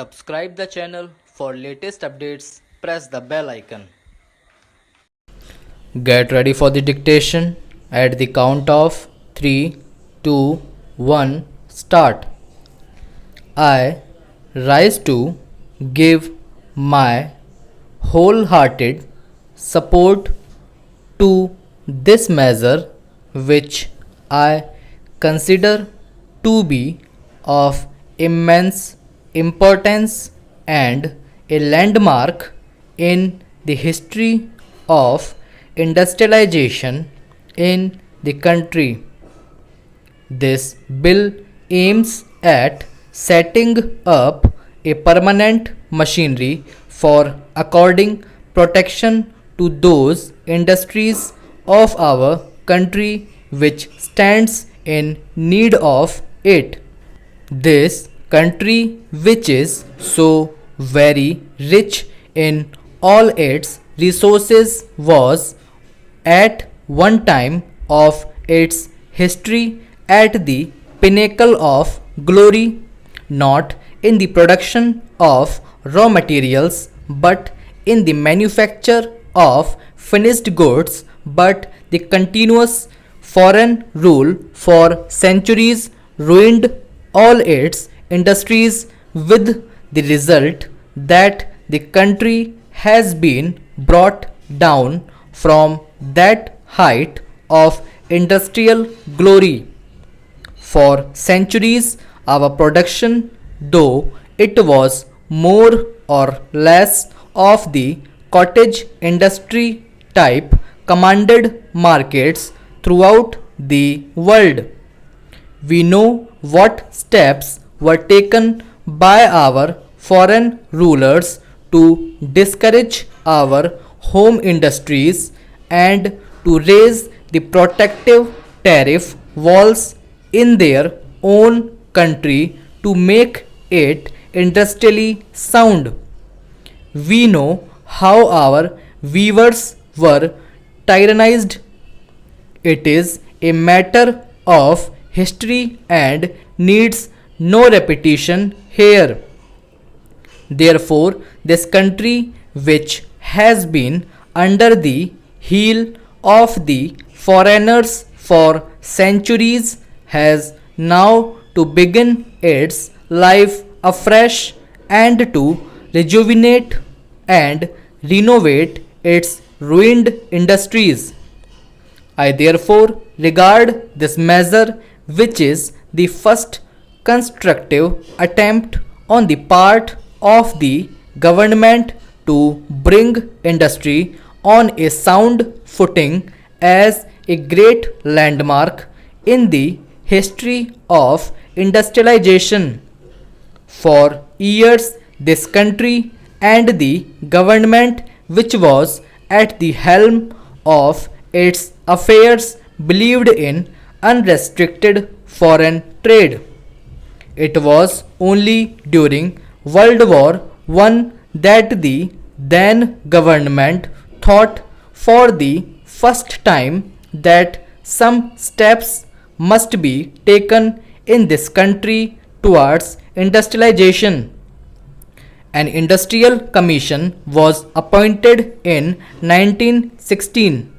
Subscribe the channel for latest updates. Press the bell icon. Get ready for the dictation. At the count of 3, 2, 1, start. I rise to give my wholehearted support to this measure, which I consider to be of immense importance and a landmark in the history of industrialization in the country. This bill aims at setting up a permanent machinery for according protection to those industries of our country which stands in need of it. This country, which is so very rich in all its resources, was at one time of its history at the pinnacle of glory, not in the production of raw materials, but in the manufacture of finished goods. But the continuous foreign rule for centuries ruined all its industries, with the result that the country has been brought down from that height of industrial glory. For centuries, our production, though it was more or less of the cottage industry type, commanded markets throughout the world. We know what steps were taken by our foreign rulers to discourage our home industries and to raise the protective tariff walls in their own country to make it industrially sound. We know how our weavers were tyrannized. It is a matter of history and needs no repetition here. Therefore, this country, which has been under the heel of the foreigners for centuries, has now to begin its life afresh and to rejuvenate and renovate its ruined industries. I therefore regard this measure, which is the first constructive attempt on the part of the government to bring industry on a sound footing, as a great landmark in the history of industrialization. For years, this country and the government which was at the helm of its affairs believed in unrestricted foreign trade. It was only during World War I that the then government thought for the first time that some steps must be taken in this country towards industrialization. An industrial commission was appointed in 1916.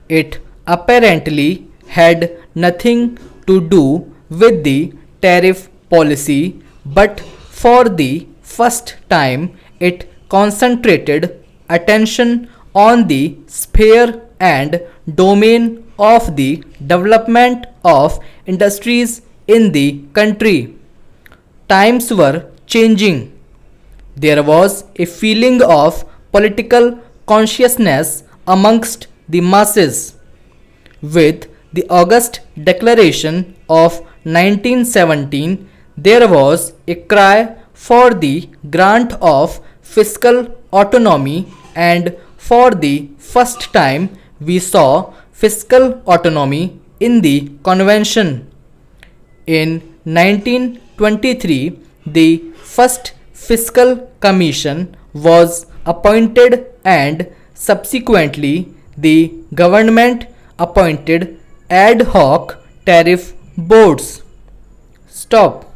It apparently had nothing to do with the tariff policy, but for the first time it concentrated attention on the sphere and domain of the development of industries in the country. Times were changing. There was a feeling of political consciousness amongst the masses. With the August Declaration of 1917, there was a cry for the grant of fiscal autonomy, and for the first time we saw fiscal autonomy in the convention. In 1923, the first fiscal commission was appointed, and subsequently the government appointed ad hoc tariff boards. Stop.